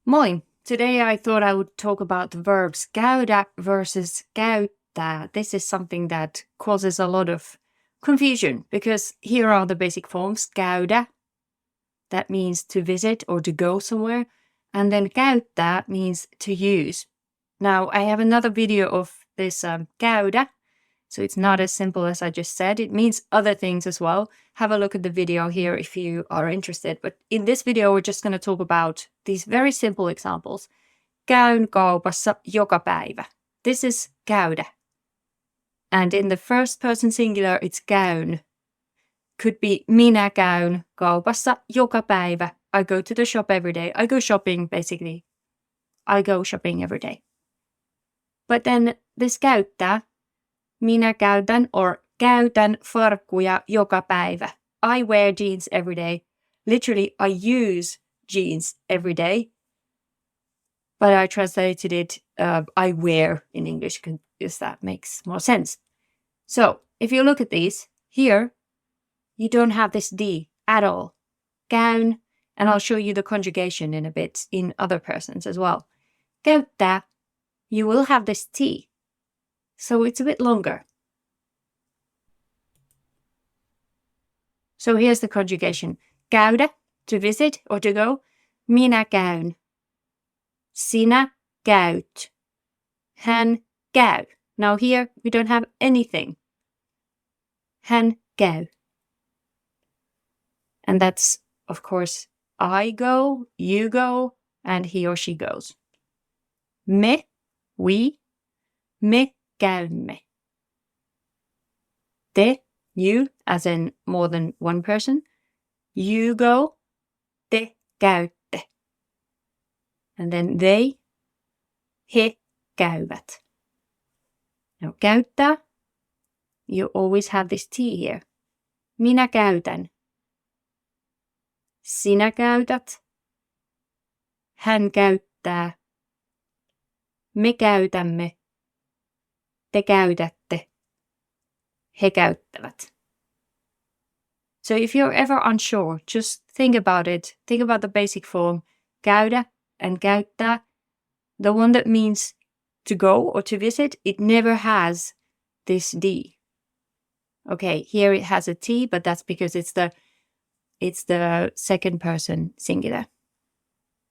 Moi! Today I thought I would talk about the verbs käydä versus käyttää. This is something that causes a lot of confusion because here are the basic forms. Käydä, that means to visit or to go somewhere. And then käyttää means to use. Now I have another video of this käydä. So it's not as simple as I just said. It means other things as well. Have a look at the video here if you are interested. But in this video, we're just going to talk about these very simple examples. Käyn kaupassa joka päivä. This is käydä. And in the first person singular, it's käyn. Could be minä käyn kaupassa joka päivä. I go to the shop every day. I go shopping, basically. I go shopping every day. But then this käyttää. Minä käytän or käytän farkkuja joka päivä. I wear jeans every day. Literally, I use jeans every day. But I translated it, I wear in English because that makes more sense. So, if you look at these, here, you don't have this D at all. Käyn, and I'll show you the conjugation in a bit in other persons as well. Käyttää, you will have this T. So it's a bit longer. So here's the conjugation. Käydä, to visit or to go. Minä käyn. Sinä käyt. Hän käy. Now here we don't have anything. Hän käy. And that's, of course, I go, you go, and he or she goes. Me, we, me käymme. Te, you, as in more than one person. You go, te käytte. And then they, he käyvät. Now käyttää, you always have this T here. Minä käytän. Sinä käytät. Hän käyttää. Me käytämme. Te käytätte. He käyttävät. So if you're ever unsure, just think about it. Think about the basic form. Käydä and käyttää. The one that means to go or to visit, it never has this D. Okay, here it has a T, but that's because it's the second person singular.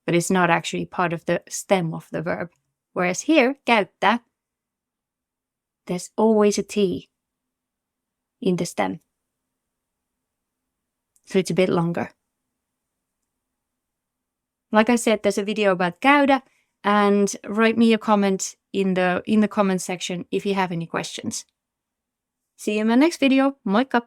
But it's not actually part of the stem of the verb. Whereas here, käyttää, there's always a T in the stem. So it's a bit longer. Like I said, there's a video about käydä, and write me a comment in the comment section if you have any questions. See you in my next video. Moikka!